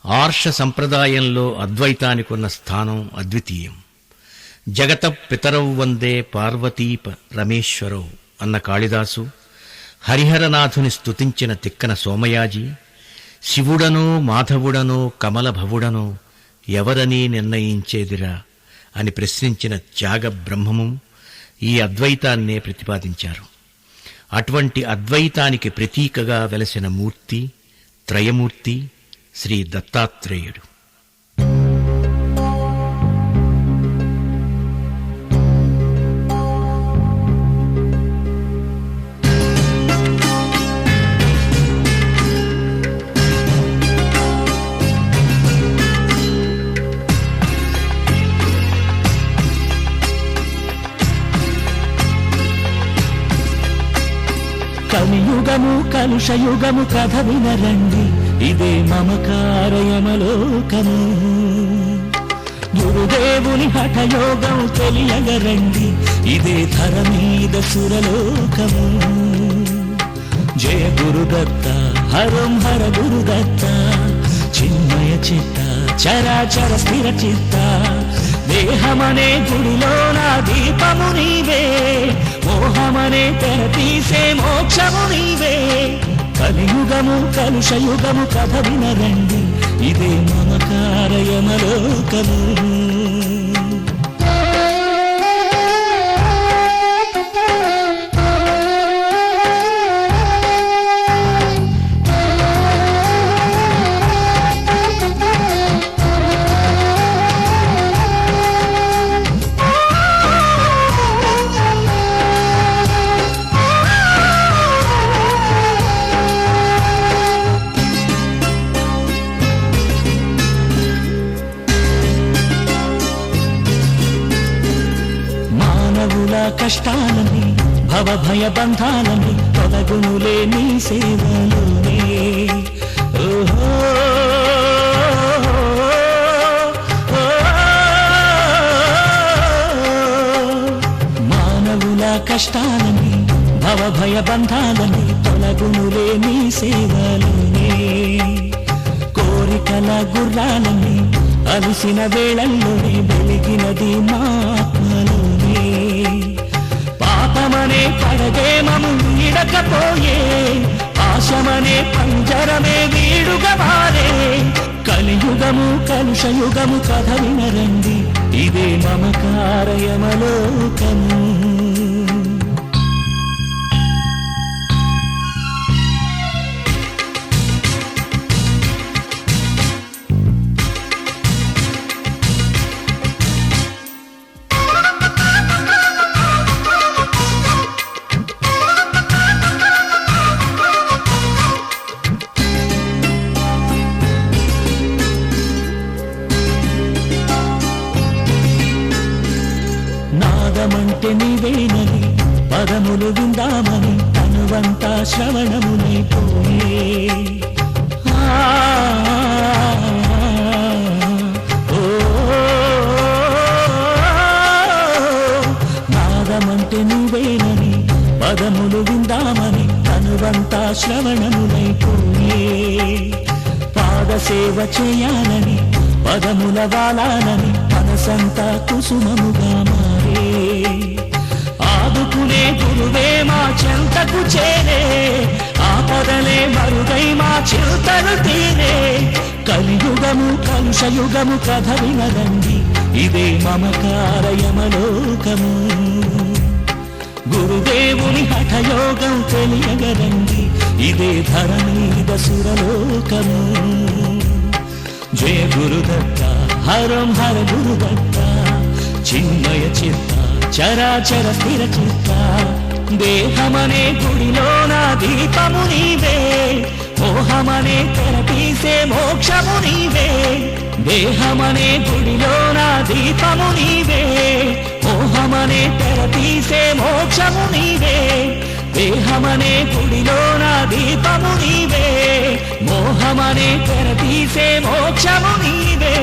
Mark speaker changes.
Speaker 1: ఆర్ష సంప్రదాయంలో అద్వైతానికున్న స్థానం అద్వితీయం. జగత పితరౌ వందే పార్వతీప రమేశ్వరౌ అన్న కాళిదాసు, హరిహరనాథుని స్తుతించిన తిక్కన సోమయాజి, శివుడనో మాధవుడనో కమలభవుడనో ఎవరని నిర్ణయించేదిరా అని ప్రశ్నించిన త్యాగ బ్రహ్మము ఈ అద్వైతాన్నే ప్రతిపాదించారు. అటువంటి అద్వైతానికి ప్రతీకగా వెలసిన మూర్తి, త్రయమూర్తి శ్రీ దత్తాత్రేయుడు.
Speaker 2: కలియుగము కలుషయుగము కథ వినరండి, ఇదే మమకారయమలోకము. గురుదేవుని హఠయోగం తెలియగరండి, ఇదే ధర మీద సురలోకము. జయ గురుదత్త హరం హర గురుదత్త, చిన్మయ చిత్త చరాచర స్థిర చిత్త. దేహమనే గుడిలో నా దీపము నీవే, మోహమనే తెర తీసే మోక్షము నీవే. కలియుగము కలుషయుగము కథ వినరండి, ఇదే మమకారయమలోకము. కష్టాలని భవభయ బంధాలని తొలగునులే నీ సేవలోనే. ఓహో మానవుల కష్టాలని భవభయ బంధాలని తొలగునులే నీ సేవలోనే. కోరికల గుర్రాలని అలసిన వేళల్లోనే వెలిగినది మా ఆత్మలోనే. పాపమనే పరదేమము వీడకపోయే, పాశమనే పంజరమే వీడుగా మారే. కలియుగము కలుషయుగము కథ వినరండి, ఇదే మమకారయమలోకము. నాదమంటే నీవేనని పదములు విందామని తనువంతా శ్రవణమునైపోయే. నాదమంటే నీవేనని పదములు విందామని తనువంతా శ్రవణమునైపోయే. పాదసేవ చేయాలని పదముల వాలాలని మనసంతా కుసుమముగా మారే. ఆదుకునే గురువే మా చెంతకు చేరే, ఆపదలే మరుగై మా చింతలు తీరే. కలియుగము కలుషయుగము కథ వినరండి, ఇదే మమకారయమలోకము. గురుదేవుని హఠయోగం తెలియగరండి, ఇదే ధర మీద సురలోకము. జయ గురుదత్త హరం హర గురుదత్త, చిన్మయ చిత్త చరాచర స్థిర చిత్త. దేహమనే గుడిలో నా దీపము నీవే, మోహమనే తెర తీసే మోక్షము నీవే. దేహమనే గుడిలో నా దీపము నీవే, మోహమనే తెర తీసే మోక్షము నీవే. దేహమనే గుడిలో నా దీపము నీవే, మోహమనే తెర తీసే మోక్షము నీవే.